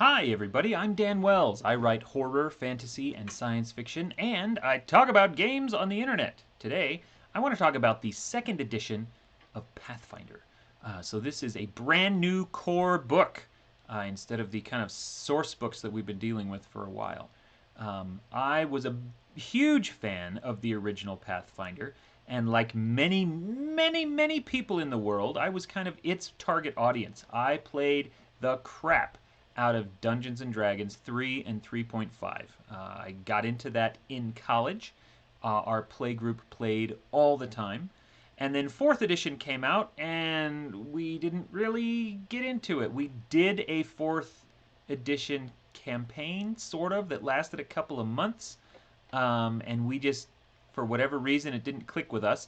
Hi, everybody. I'm Dan Wells. I write horror, fantasy, and science fiction, and I talk about games on the internet. Today, I want to talk about the second edition of Pathfinder. So, this is a brand new core book instead of the kind of source books that we've been dealing with for a while. I was a huge fan of the original Pathfinder, and like many, many, many people in the world, I was kind of its target audience. I played the crap out of Dungeons and Dragons 3 and 3.5. I got into that in college. Our play group played all the time. And then 4th edition came out, and we didn't really get into it. We did a 4th edition campaign, sort of, that lasted a couple of months. And we just, for whatever reason, it didn't click with us.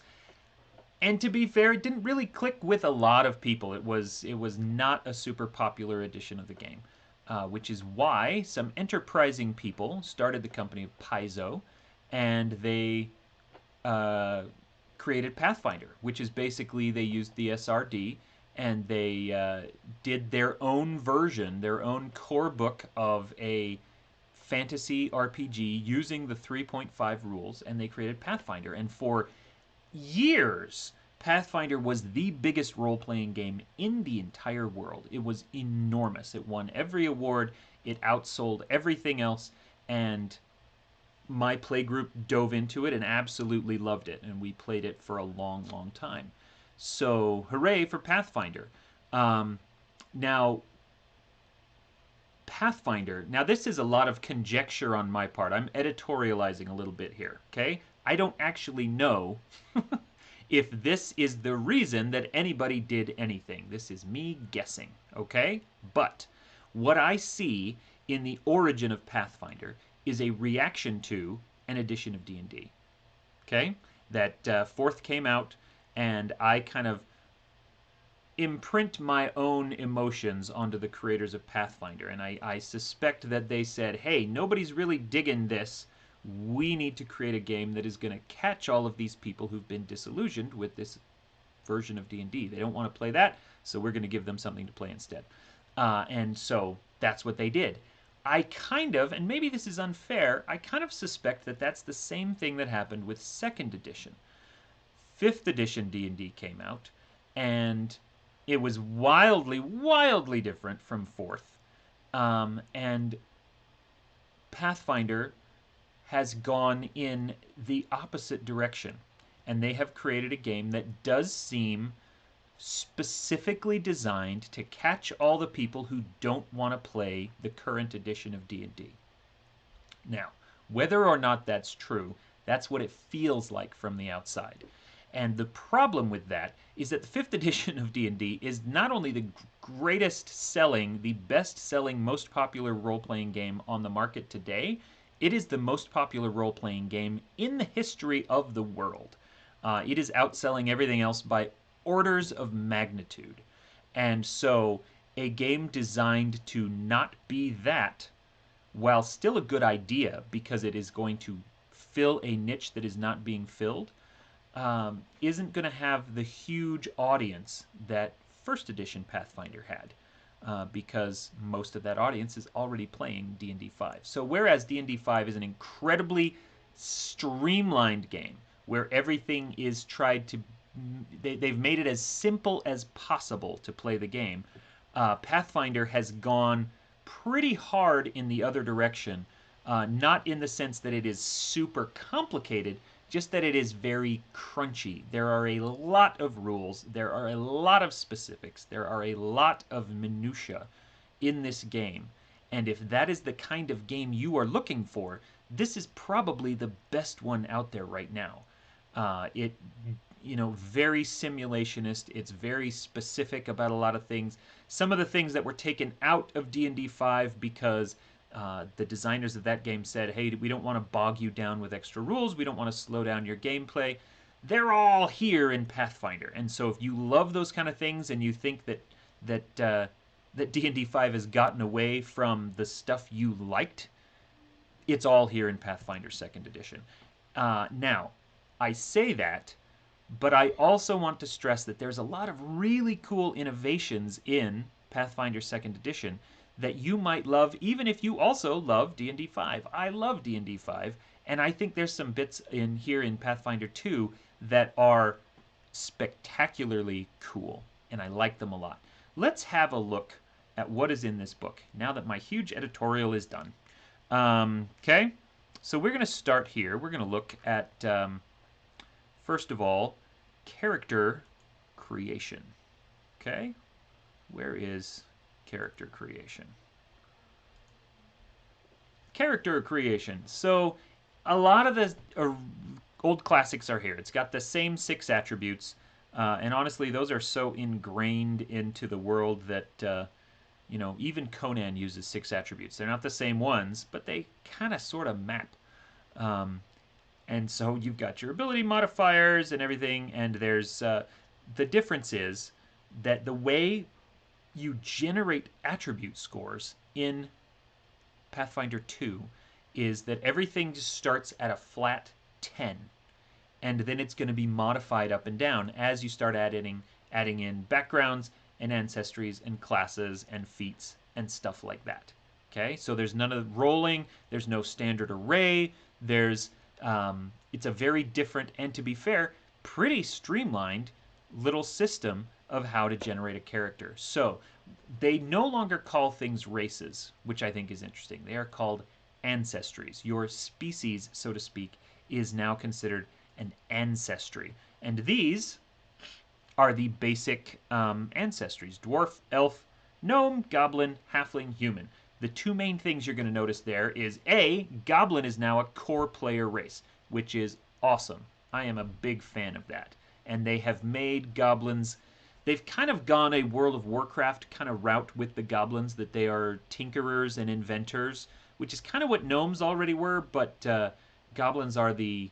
And to be fair, it didn't really click with a lot of people. It was not a super popular edition of the game, which is why some enterprising people started the company of Paizo, and they created Pathfinder, which is basically they used the SRD and they did their own version, their own core book of a fantasy RPG using the 3.5 rules, and they created Pathfinder. And for years, Pathfinder was the biggest role playing game in the entire world. It was enormous. It won every award, it outsold everything else, and my playgroup dove into it and absolutely loved it, and we played it for a long, long time. So, hooray for Pathfinder. Now, Pathfinder, now this is a lot of conjecture on my part. I'm editorializing a little bit here, okay? I don't actually know if this is the reason that anybody did anything. This is me guessing, okay? But what I see in the origin of Pathfinder is a reaction to an edition of D&D, okay? That 4th came out, and I kind of imprint my own emotions onto the creators of Pathfinder, and I suspect that they said, hey, nobody's really digging this. We need to create a game that is going to catch all of these people who've been disillusioned with this version of D&D. They don't want to play that, so we're going to give them something to play instead. And so that's what they did. I kind of, and maybe this is unfair, I kind of suspect that that's the same thing that happened with 2nd edition. 5th edition D&D came out, and it was wildly, wildly different from 4th. And Pathfinder has gone in the opposite direction. And they have created a game that does seem specifically designed to catch all the people who don't want to play the current edition of D&D. Now, whether or not that's true, that's what it feels like from the outside. And the problem with that is that the 5th edition of D&D is not only the greatest selling, the best selling, most popular role-playing game on the market today, it is the most popular role-playing game in the history of the world. It is outselling everything else by orders of magnitude. And so a game designed to not be that, while still a good idea because it is going to fill a niche that is not being filled, isn't going to have the huge audience that 1st edition Pathfinder had, because most of that audience is already playing D&D 5. So whereas D&D 5 is an incredibly streamlined game where everything is tried to, they've made it as simple as possible to play the game, Pathfinder has gone pretty hard in the other direction, not in the sense that it is super complicated, just that it is very crunchy. There are a lot of rules, there are a lot of specifics, there are a lot of minutia in this game. And if that is the kind of game you are looking for, this is probably the best one out there right now. Very simulationist. It's very specific about a lot of things. Some of the things that were taken out of D&D 5 because the designers of that game said, hey, we don't want to bog you down with extra rules. We don't want to slow down your gameplay. They're all here in Pathfinder. And so if you love those kind of things and you think that D&D 5 has gotten away from the stuff you liked, it's all here in Pathfinder 2nd edition. Now, I say that, but I also want to stress that there's a lot of really cool innovations in Pathfinder 2nd edition that you might love, even if you also love D&D 5. I love D&D 5, and I think there's some bits in here in Pathfinder 2 that are spectacularly cool, and I like them a lot. Let's have a look at what is in this book now that my huge editorial is done. Okay, so we're going to start here. We're going to look at, first of all, character creation. Okay, where is character creation? Character creation. So a lot of the old classics are here. It's got the same 6 attributes, and honestly, those are so ingrained into the world that you know, even Conan uses 6 attributes. They're not the same ones, but they kind of sort of map. And so you've got your ability modifiers and everything, and there's the difference is that the way you generate attribute scores in Pathfinder 2 is that everything just starts at a flat 10, and then it's going to be modified up and down as you start adding in backgrounds and ancestries and classes and feats and stuff like that. Okay, so there's none of rolling, there's no standard array, there's it's a very different, and to be fair, pretty streamlined little system of how to generate a character. So they no longer call things races, which I think is interesting. They are called ancestries. Your species, so to speak, is now considered an ancestry. And these are the basic ancestries: dwarf, elf, gnome, goblin, halfling, human. The 2 main things you're going to notice there is A, goblin is now a core player race, which is awesome. I am a big fan of that. And they have made goblins, they've kind of gone a World of Warcraft kind of route with the goblins, that they are tinkerers and inventors, which is kind of what gnomes already were, but goblins are the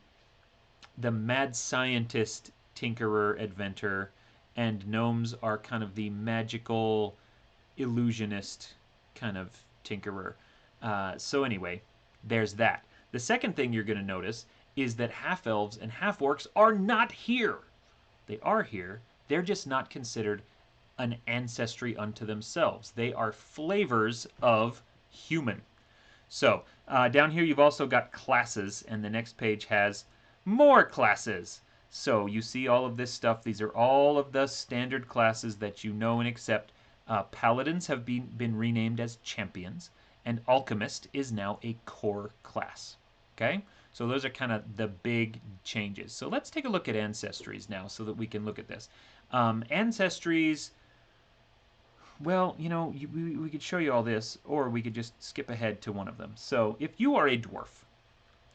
mad scientist, tinkerer, inventor, and gnomes are kind of the magical illusionist kind of tinkerer. So anyway, there's that. The second thing you're going to notice is that half-elves and half-orcs are not here. They are here. They're just not considered an ancestry unto themselves. They are flavors of human. So down here you've also got classes, and the next page has more classes. So you see all of this stuff. These are all of the standard classes that you know and accept. Paladins have been renamed as champions, and alchemist is now a core class. Okay, so those are kind of the big changes. So let's take a look at ancestries now so that we can look at this. Ancestries, well, you know, we could show you all this, or we could just skip ahead to one of them. So if you are a dwarf,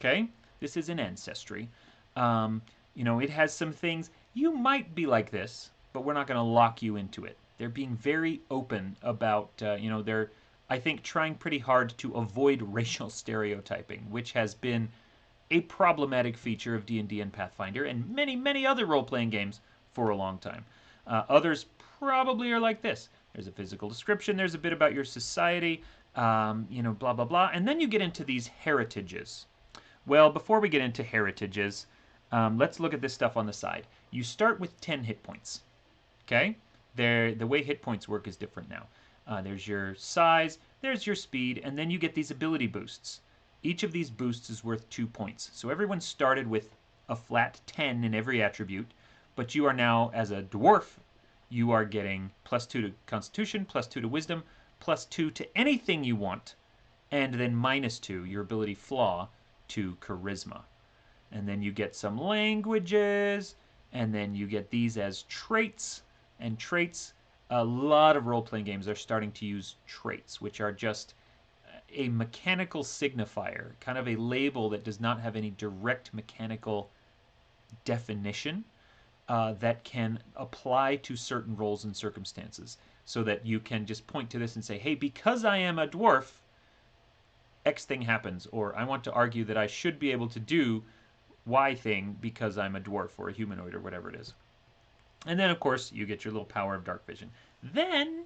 okay, this is an ancestry. You know, it has some things. You might be like this, but we're not going to lock you into it. They're being very open about, you know, they're, I think, trying pretty hard to avoid racial stereotyping, which has been a problematic feature of D&D and Pathfinder and many, many other role-playing games for a long time. Others probably are like this. There's a physical description, there's a bit about your society, you know, blah, blah, blah. And then you get into these heritages. Well, before we get into heritages, let's look at this stuff on the side. You start with 10 hit points, okay? The way hit points work is different now. There's your size, there's your speed, and then you get these ability boosts. Each of these boosts is worth 2 points. So everyone started with a flat 10 in every attribute, but you are now, as a dwarf, you are getting +2 to Constitution, +2 to Wisdom, +2 to anything you want, and then -2, your ability flaw, to Charisma. And then you get some languages, and then you get these as traits. And traits, a lot of role-playing games are starting to use traits, which are just a mechanical signifier, kind of a label that does not have any direct mechanical definition, that can apply to certain roles and circumstances, so that you can just point to this and say, hey, because I am a dwarf, X thing happens, or I want to argue that I should be able to do Y thing because I'm a dwarf or a humanoid or whatever it is. And then, of course, you get your little power of dark vision. Then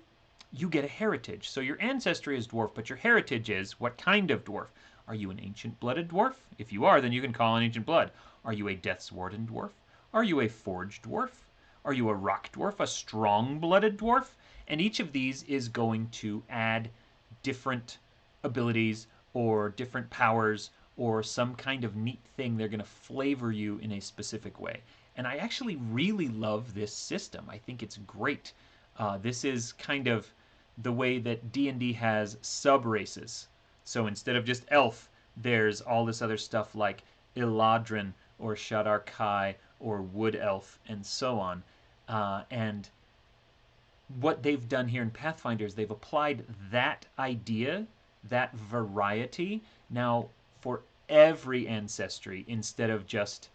you get a heritage. So your ancestry is dwarf, but your heritage is what kind of dwarf? Are you an ancient-blooded dwarf? If you are, then you can call on ancient blood. Are you a Death's Warden dwarf? Are you a forged dwarf? Are you a rock dwarf, a strong-blooded dwarf? And each of these is going to add different abilities or different powers or some kind of neat thing. They're going to flavor you in a specific way. And I actually really love this system. I think it's great. This is kind of the way that D&D has sub-races. So instead of just elf, there's all this other stuff like Eladrin or Shadar Kai or Wood Elf and so on. And what they've done here in Pathfinder is they've applied that idea, that variety, now for every ancestry instead of just,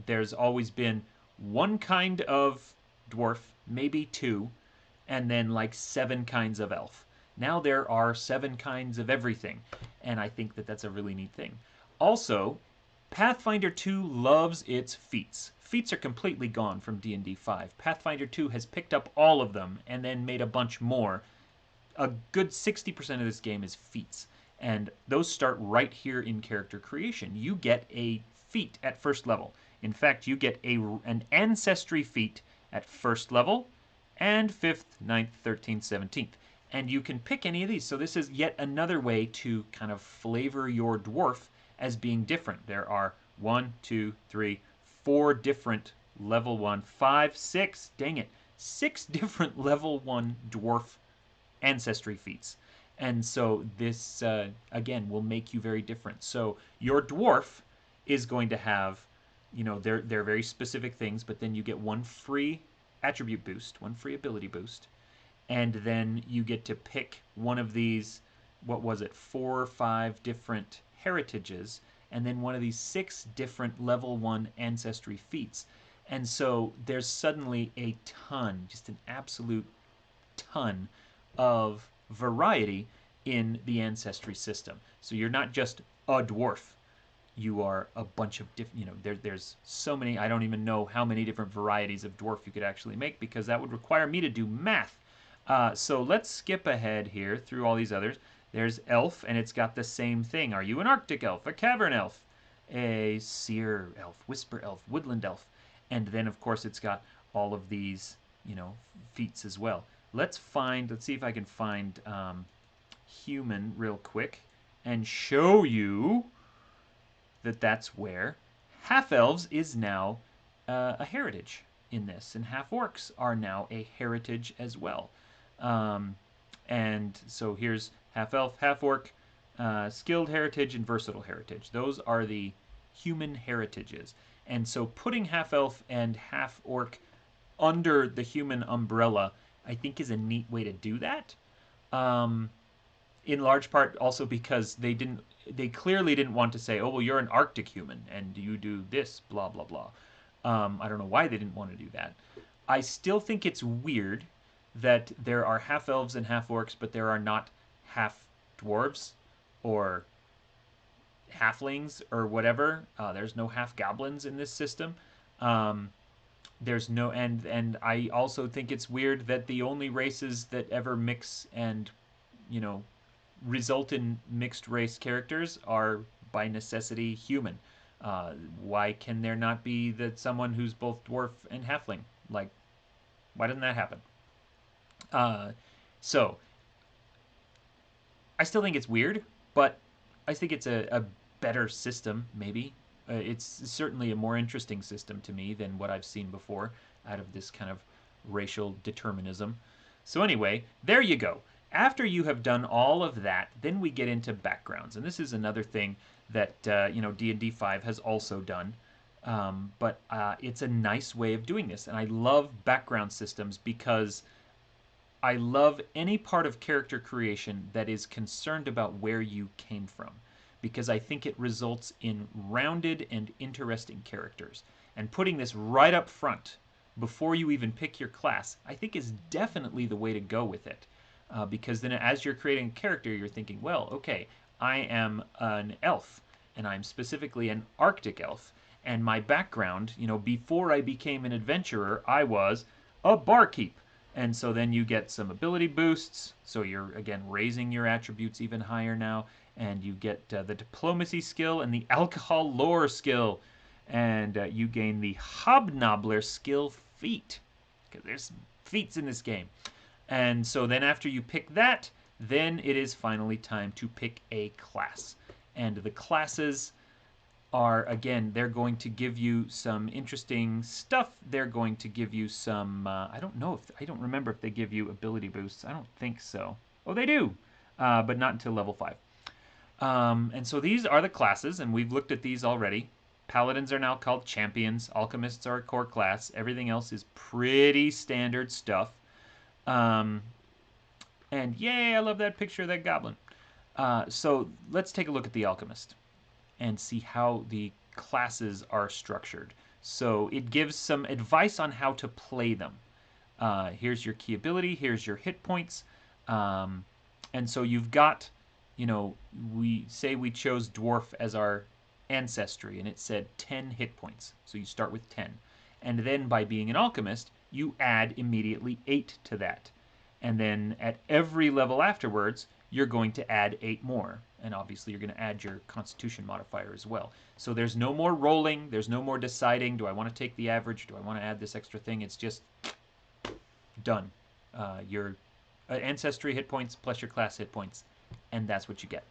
there's always been one kind of dwarf, maybe two, and then like 7 kinds of elf. Now there are 7 kinds of everything, and I think that that's a really neat thing. Also, Pathfinder 2 loves its feats. Feats are completely gone from D&D 5. Pathfinder 2 has picked up all of them and then made a bunch more. A good 60% of this game is feats, and those start right here in character creation. You get a feat at first level. In fact, you get an ancestry feat at first level, and 5th, 9th, 13th, 17th. And you can pick any of these. So this is yet another way to kind of flavor your dwarf as being different. There are 1, 2, 3, 4 different level 1, 5, 6, dang it, 6 different level 1 dwarf ancestry feats. And so this, again, will make you very different. So your dwarf is going to have, they're very specific things, but then you get 1 free attribute boost, 1 free ability boost, and then you get to pick one of these, what was it, 4 or 5 different heritages, and then one of these 6 different level 1 ancestry feats. And so there's suddenly a ton, just an absolute ton of variety in the ancestry system. So you're not just a dwarf. You are a bunch of different, there's so many, I don't even know how many different varieties of dwarf you could actually make because that would require me to do math. So let's skip ahead here through all these others. There's elf, and it's got the same thing. Are you an Arctic elf, a cavern elf, a seer elf, whisper elf, woodland elf? And then, of course, it's got all of these, feats as well. Let's see if I can find human real quick and show you that that's where half-elves is now a heritage in this, and half-orcs are now a heritage as well. And so here's half-elf, half-orc, skilled heritage, and versatile heritage. Those are the human heritages. And so putting half-elf and half-orc under the human umbrella, I think, is a neat way to do that. In large part also because they clearly didn't want to say, oh, well, you're an Arctic human and you do this, blah, blah, blah. I don't know why they didn't want to do that. I still think it's weird that there are half-elves and half-orcs, but there are not half-dwarves or halflings or whatever. There's no half-goblins in this system. There's no, and I also think it's weird that the only races that ever mix and, result in mixed race characters are by necessity human. Why can there not be someone who's both dwarf and halfling? Like, why doesn't that happen? So I still think it's weird, but I think it's a better system, maybe. It's certainly a more interesting system to me than what I've seen before out of this kind of racial determinism. So anyway, there you go. After you have done all of that, then we get into backgrounds. And this is another thing that, D&D 5 has also done. But it's a nice way of doing this. And I love background systems because I love any part of character creation that is concerned about where you came from, because I think it results in rounded and interesting characters. And putting this right up front before you even pick your class, I think is definitely the way to go with it. Because then as you're creating a character, you're thinking, well, okay, I am an elf, and I'm specifically an Arctic elf. And my background, before I became an adventurer, I was a barkeep. And so then you get some ability boosts. So you're, again, raising your attributes even higher now. And you get the diplomacy skill and the alcohol lore skill. And you gain the hobnobbler skill feat. Because there's feats in this game. And so then after you pick that, then it is finally time to pick a class. And the classes are, again, they're going to give you some interesting stuff. They're going to give you some, I don't know if, I don't remember if they give you ability boosts. I don't think so. Oh, they do, but not until level 5. And so these are the classes, and we've looked at these already. Paladins are now called champions. Alchemists are a core class. Everything else is pretty standard stuff. And yay, I love that picture of that goblin. So let's take a look at the alchemist and see how the classes are structured. So it gives some advice on how to play them. Here's your key ability, here's your hit points. And so you've got, you know, we say we chose dwarf as our ancestry, and it said 10 hit points. So you start with 10. And then by being an alchemist, you add immediately 8 to that. And then at every level afterwards, you're going to add 8 more. And obviously, you're going to add your constitution modifier as well. So there's no more rolling. There's no more deciding, do I want to take the average? Do I want to add this extra thing? It's just done. Your ancestry hit points plus your class hit points. And that's what you get.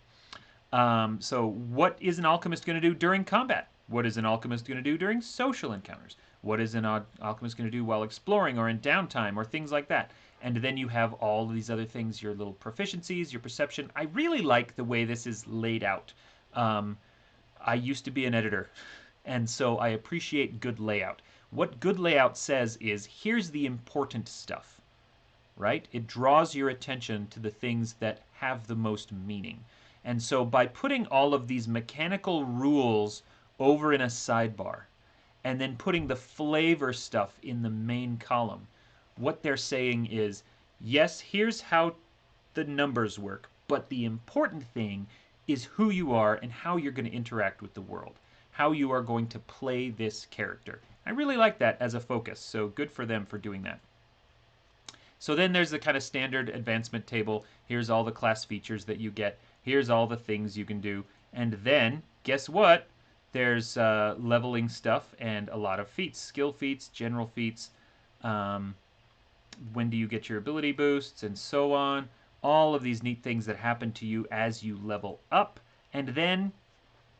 So what is an alchemist going to do during combat? What is an alchemist going to do during social encounters? What is an alchemist going to do while exploring or in downtime or things like that? And then you have all of these other things, your little proficiencies, your perception. I really like the way this is laid out. I used to be an editor, and so I appreciate good layout. What good layout says is, here's the important stuff, right? It draws your attention to the things that have the most meaning. And so by putting all of these mechanical rules over in a sidebar, and then putting the flavor stuff in the main column, what they're saying is, yes, here's how the numbers work, but the important thing is who you are and how you're going to interact with the world, how you are going to play this character. I really like that as a focus, so good for them for doing that. So then there's the kind of standard advancement table. Here's all the class features that you get. Here's all the things you can do. And then, guess what? There's leveling stuff and a lot of feats. Skill feats, general feats. When do you get your ability boosts, and so on. All of these neat things that happen to you as you level up. And then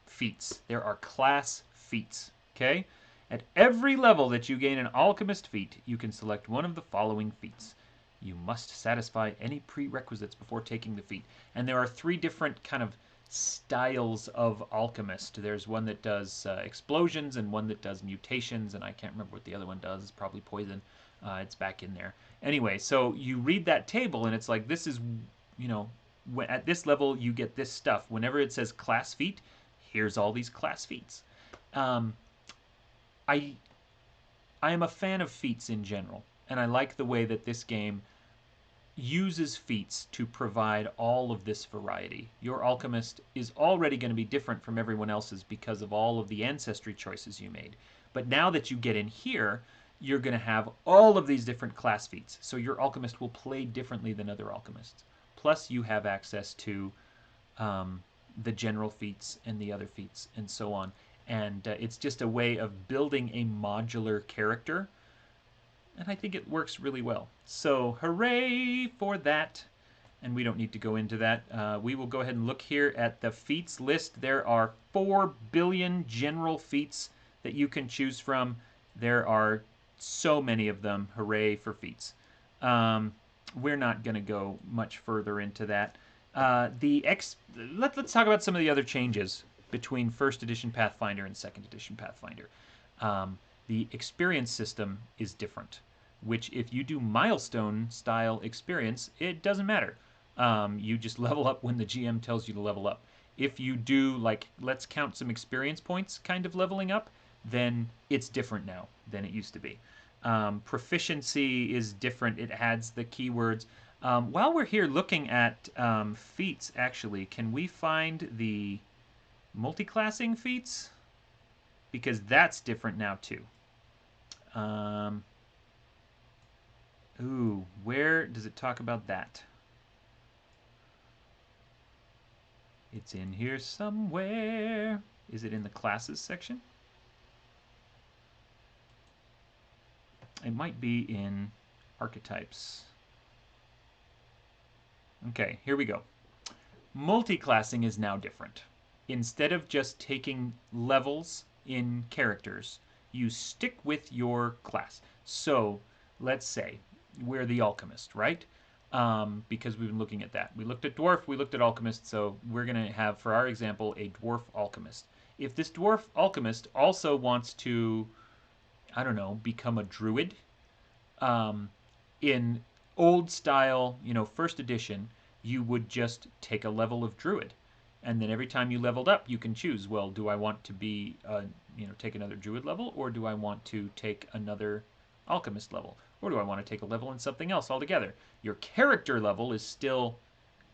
feats. There are class feats. Okay? At every level that you gain an alchemist feat, you can select one of the following feats. You must satisfy any prerequisites before taking the feat. And there are 3 different kind of styles of alchemist. There's one that does explosions and one that does mutations, and I can't remember what the other one does. It's probably poison. It's back in there. Anyway, so you read that table, and it's like, this is, you know, at this level you get this stuff. Whenever it says class feat, here's all these class feats. I am a fan of feats in general, and I like the way that this game uses feats to provide all of this variety. Your alchemist is already going to be different from everyone else's because of all of the ancestry choices you made. But now that you get in here, you're going to have all of these different class feats. So your alchemist will play differently than other alchemists. Plus, you have access to the general feats and the other feats and so on. And it's just a way of building a modular character. And I think it works really well. So hooray for that. And we don't need to go into that. We will go ahead and look here at the feats list. There are 4 billion general feats that you can choose from. There are so many of them. Hooray for feats. We're not going to go much further into that. Let's talk about some of the other changes between 1st edition Pathfinder and 2nd edition Pathfinder. The experience system is different, which if you do milestone style experience, it doesn't matter. You just level up when the GM tells you to level up. If you do, like, let's count some experience points kind of leveling up, then it's different now than it used to be. Proficiency is different. It adds the keywords. While we're here looking at feats, actually, can we find the multiclassing feats? Because that's different now too. Ooh, where does it talk about that? It's in here somewhere. Is it in the classes section? It might be in archetypes. Okay, here we go. Multiclassing is now different. Instead of just taking levels in characters, you stick with your class. So let's say we're the alchemist, right? Because we've been looking at that. We looked at dwarf, we looked at alchemist, so we're going to have, for our example, a dwarf alchemist. If this dwarf alchemist also wants to, I don't know, become a druid, um, in old style, first edition, you would just take a level of druid, and then every time you leveled up, you can choose. Well, do I want to be, take another druid level, or do I want to take another alchemist level, or do I want to take a level in something else altogether? Your character level is still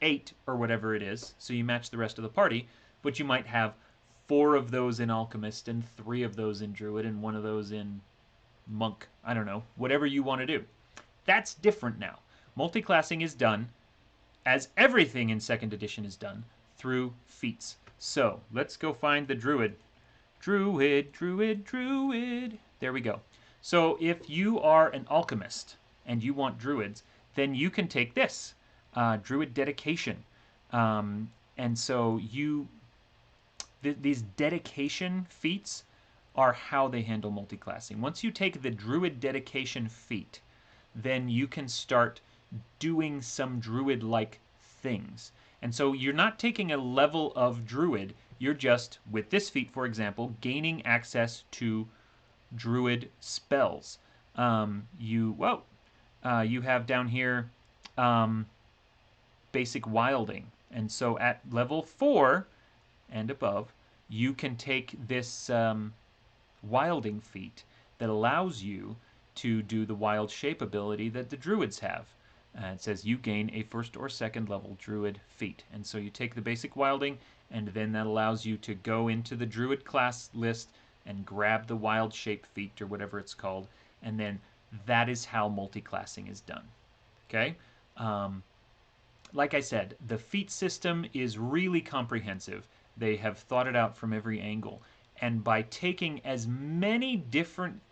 8 or whatever it is, so you match the rest of the party, but you might have 4 of those in alchemist and 3 of those in druid and 1 of those in monk. I don't know, whatever you want to do. That's different now. Multiclassing is done, as everything in second edition is done, through feats. So let's go find the druid. Druid, druid, druid. There we go. So if you are an alchemist and you want druids, then you can take this, druid dedication. And so these dedication feats are how they handle multiclassing. Once you take the druid dedication feat, then you can start doing some druid-like things. And so you're not taking a level of druid, you're just, with this feat, for example, gaining access to druid spells. You have down here basic wilding. And so at level 4 and above, you can take this wilding feat that allows you to do the wild shape ability that the druids have. It says you gain a first or second level druid feat. And so you take the basic wilding, and then that allows you to go into the druid class list and grab the wild shape feat, or whatever it's called, and then that is how multiclassing is done. Okay? Like I said, the feat system is really comprehensive. They have thought it out from every angle. And by taking as many different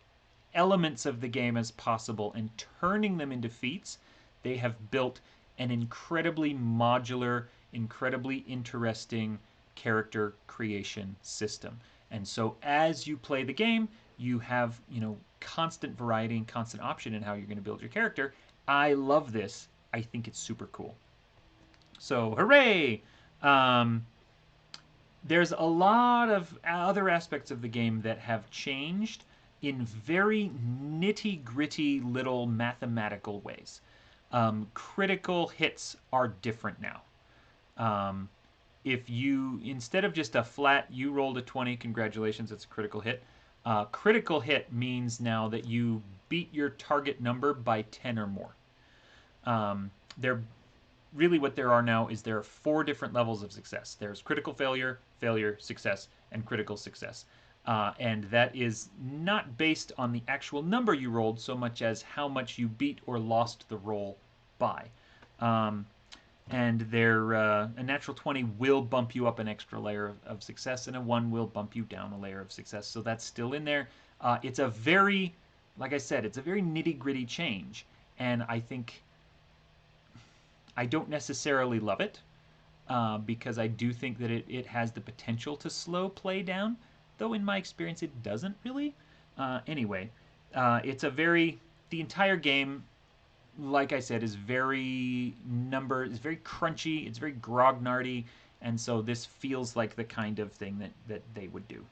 elements of the game as possible and turning them into feats, they have built an incredibly modular, incredibly interesting character creation system. And so as you play the game, you have, constant variety and constant option in how you're going to build your character. I love this. I think it's super cool. So, hooray! Um, there's a lot of other aspects of the game that have changed in very nitty-gritty little mathematical ways. Critical hits are different now. If you, instead of just a flat, you rolled a 20, congratulations, it's a critical hit. Critical hit means now that you beat your target number by 10 or more. They're really what there are now is there are 4 different levels of success. There's critical failure, failure, success, and critical success. And that is not based on the actual number you rolled so much as how much you beat or lost the roll by. And a natural 20 will bump you up an extra layer of success, and a 1 will bump you down a layer of success. So that's still in there. It's a very, like I said, it's a very nitty-gritty change. And I think I don't necessarily love it, because I do think that it has the potential to slow play down, though in my experience it doesn't really. Anyway, it's the entire game, like I said, is very crunchy, it's very grognardy, and so this feels like the kind of thing that they would do.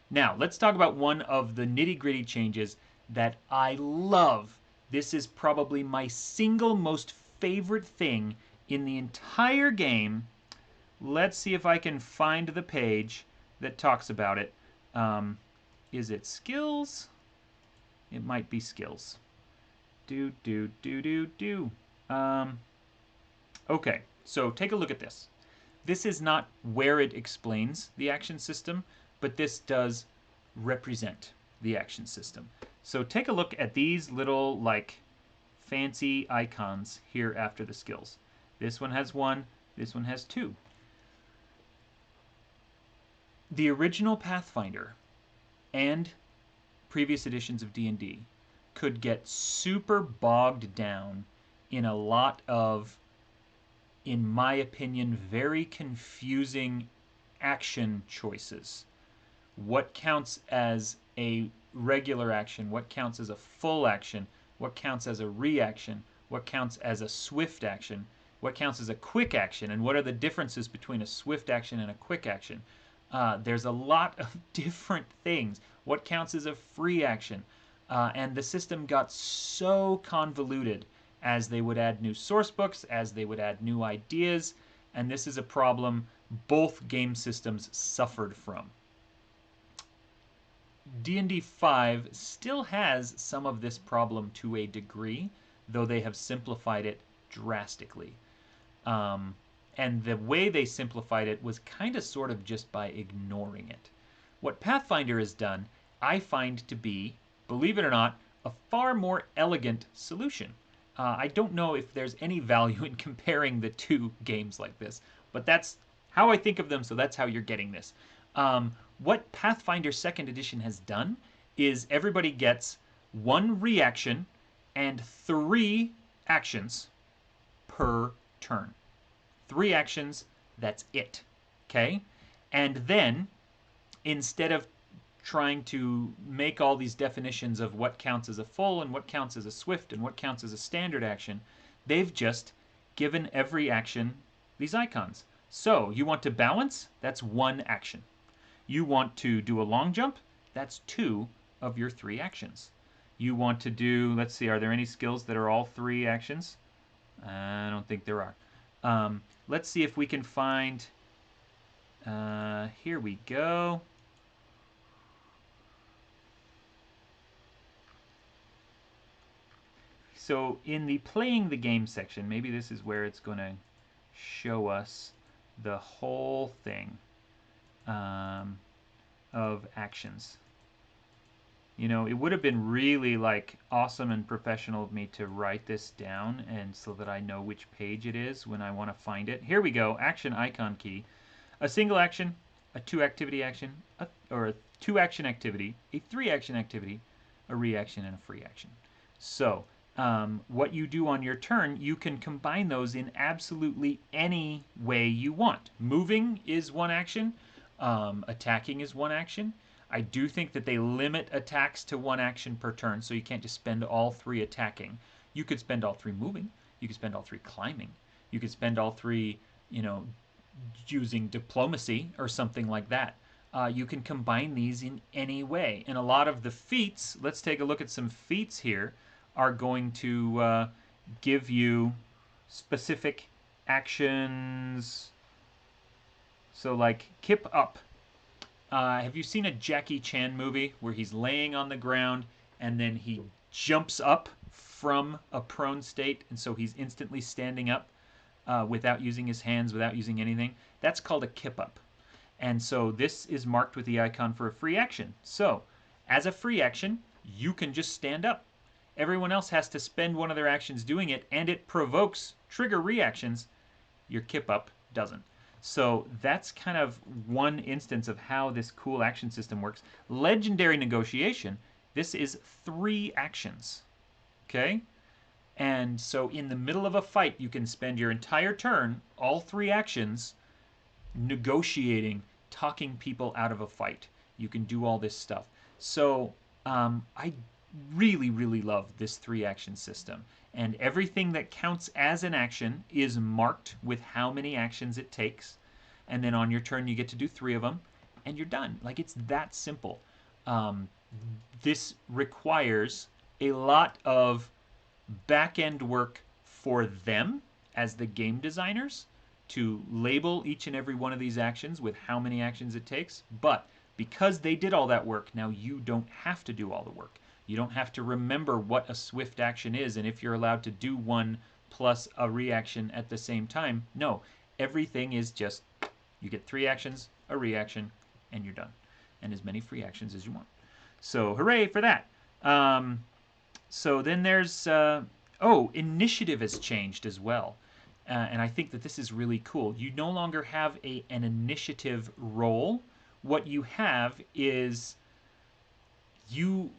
Now, let's talk about one of the nitty-gritty changes that I love. This is probably my single most favorite thing in the entire game. Let's see if I can find the page that talks about it. Is it skills? It might be skills. Okay, so take a look at this. This is not where it explains the action system, but this does represent the action system. So take a look at these little, fancy icons here after the skills. This one has 1, this one has 2. The original Pathfinder and previous editions of D&D could get super bogged down in a lot of, in my opinion, very confusing action choices. What counts as a regular action? What counts as a full action? What counts as a reaction? What counts as a swift action? What counts as a quick action? And what are the differences between a swift action and a quick action? There's a lot of different things. What counts as a free action? And the system got so convoluted as they would add new source books, as they would add new ideas, and this is a problem both game systems suffered from. D&D 5 still has some of this problem to a degree, though they have simplified it drastically. And the way they simplified it was kind of sort of just by ignoring it. What Pathfinder has done, I find to be, believe it or not, a far more elegant solution. I don't know if there's any value in comparing the two games like this, but that's how I think of them, so that's how you're getting this. What Pathfinder 2nd Edition has done is everybody gets 1 reaction and 3 actions per turn. 3 actions, that's it. Okay? And then, instead of trying to make all these definitions of what counts as a full and what counts as a swift and what counts as a standard action, they've just given every action these icons. So, you want to balance? That's 1 action. You want to do a long jump? That's 2 of your 3 actions. You want to do, let's see, are there any skills that are all 3 actions? I don't think there are. Let's see if we can find, here we go. So in the playing the game section, maybe this is where it's going to show us the whole thing of actions. You know, it would have been really like awesome and professional of me to write this down and so that I know which page it is when I want to find it. Here we go, action icon key. A single action, a 2 activity action, or a 2 action activity, a 3 action activity, a reaction, and a free action. So what you do on your turn, you can combine those in absolutely any way you want. Moving is 1 action. Attacking is 1 action. I do think that they limit attacks to 1 action per turn, so you can't just spend all 3 attacking. You could spend all 3 moving. You could spend all 3 climbing. You could spend all 3, you know, using diplomacy or something like that. You can combine these in any way. And a lot of the feats, let's take a look at some feats here, are going to give you specific actions. So like kip up. Have you seen a Jackie Chan movie where he's laying on the ground and then he jumps up from a prone state, and so he's instantly standing up without using his hands, without using anything? That's called a kip up. And so this is marked with the icon for a free action. So as a free action, you can just stand up. Everyone else has to spend one of their actions doing it, and it provokes trigger reactions. Your kip up doesn't. So that's kind of one instance of how this cool action system works. Legendary negotiation, this is 3 actions. Okay? And so in the middle of a fight, you can spend your entire turn, all 3 actions, negotiating, talking people out of a fight. You can do all this stuff. So I really, really love this 3 action system. And everything that counts as an action is marked with how many actions it takes. And then on your turn, you get to do 3 of them, and you're done. Like, it's that simple. This requires a lot of back-end work for them as the game designers to label each and every one of these actions with how many actions it takes. But because they did all that work, now you don't have to do all the work. You don't have to remember what a swift action is and if you're allowed to do 1 plus a reaction at the same time. No, everything is just, you get 3 actions, a reaction, and you're done. And as many free actions as you want. So hooray for that. So then there's, initiative has changed as well. And I think that this is really cool. You no longer have an initiative roll. What you have is you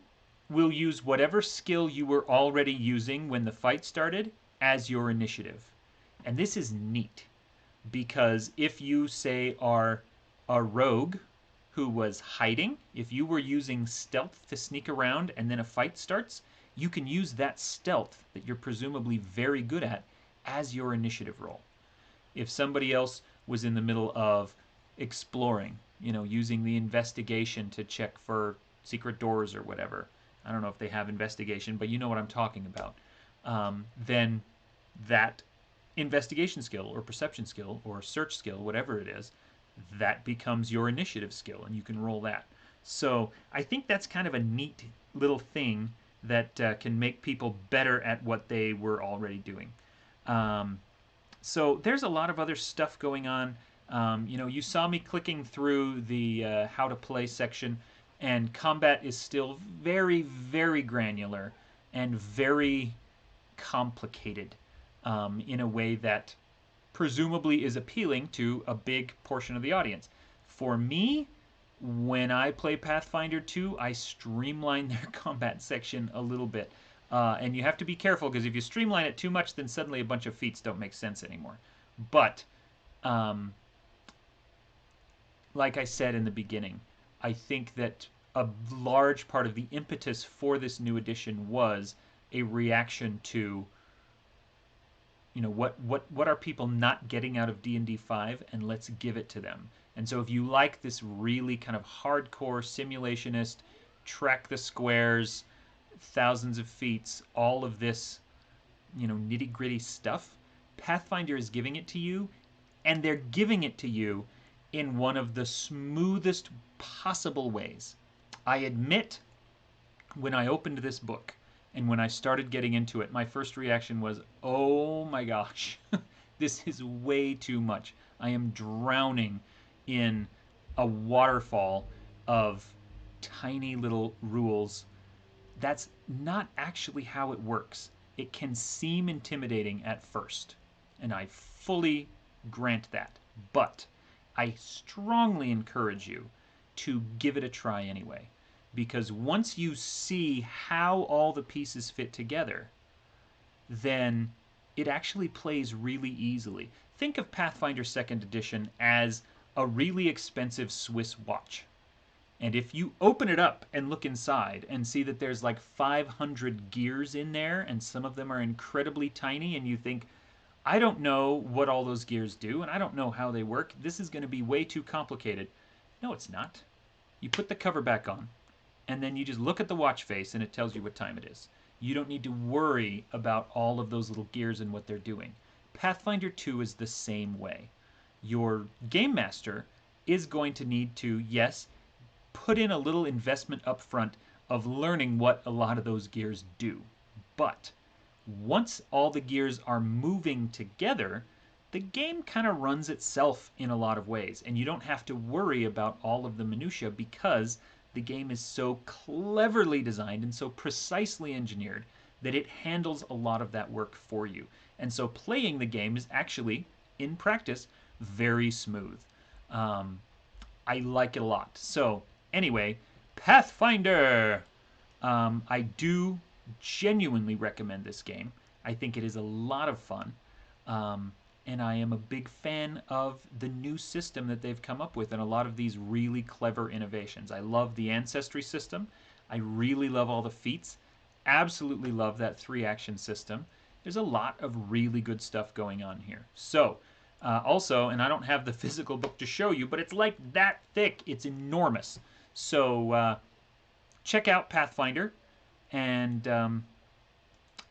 will use whatever skill you were already using when the fight started, as your initiative. And this is neat because if you, say, are a rogue who was hiding, if you were using stealth to sneak around and then a fight starts, you can use that stealth that you're presumably very good at as your initiative roll. If somebody else was in the middle of exploring, using the investigation to check for secret doors or whatever, I don't know if they have investigation, but you know what I'm talking about, then that investigation skill or perception skill or search skill, whatever it is, that becomes your initiative skill, and you can roll that. So I think that's kind of a neat little thing that can make people better at what they were already doing. So there's a lot of other stuff going on. You saw me clicking through the how to play section, and combat is still very, very granular and very complicated in a way that presumably is appealing to a big portion of the audience. For me, when I play Pathfinder 2, I streamline their combat section a little bit. And you have to be careful because if you streamline it too much, then suddenly a bunch of feats don't make sense anymore. But, like I said in the beginning, I think that a large part of the impetus for this new edition was a reaction to what are people not getting out of D&D 5, and let's give it to them. And so if you like this really kind of hardcore simulationist, track the squares, thousands of feats, all of this, nitty-gritty stuff, Pathfinder is giving it to you, and they're giving it to you in one of the smoothest possible ways. I admit, when I opened this book, and when I started getting into it, my first reaction was, oh my gosh, this is way too much. I am drowning in a waterfall of tiny little rules. That's not actually how it works. It can seem intimidating at first, and I fully grant that. But I strongly encourage you to give it a try anyway. Because once you see how all the pieces fit together, then it actually plays really easily. Think of Pathfinder 2nd Edition as a really expensive Swiss watch. And if you open it up and look inside and see that there's like 500 gears in there and some of them are incredibly tiny, and you think, I don't know what all those gears do and I don't know how they work, this is going to be way too complicated. No, it's not. You put the cover back on, and then you just look at the watch face and it tells you what time it is. You don't need to worry about all of those little gears and what they're doing. Pathfinder 2 is the same way. Your game master is going to need to, yes, put in a little investment up front of learning what a lot of those gears do. But once all the gears are moving together, the game kind of runs itself in a lot of ways, and you don't have to worry about all of the minutia because the game is so cleverly designed and so precisely engineered that it handles a lot of that work for you. And so playing the game is actually, in practice, very smooth. I like it a lot. So anyway, Pathfinder! I do genuinely recommend this game. I think it is a lot of fun. And I am a big fan of the new system that they've come up with and a lot of these really clever innovations. I love the ancestry system. I really love all the feats. Absolutely love that 3-action system. There's a lot of really good stuff going on here. So, also, and I don't have the physical book to show you, but it's like that thick. It's enormous. So, check out Pathfinder. And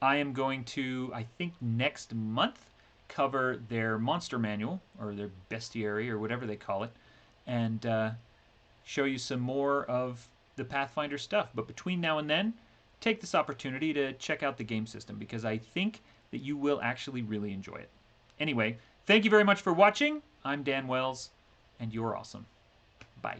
I am going to, I think next month, cover their monster manual, or their bestiary, or whatever they call it, and show you some more of the Pathfinder stuff. But between now and then, take this opportunity to check out the game system, because I think that you will actually really enjoy it. Anyway, thank you very much for watching. I'm Dan Wells, and you're awesome. Bye.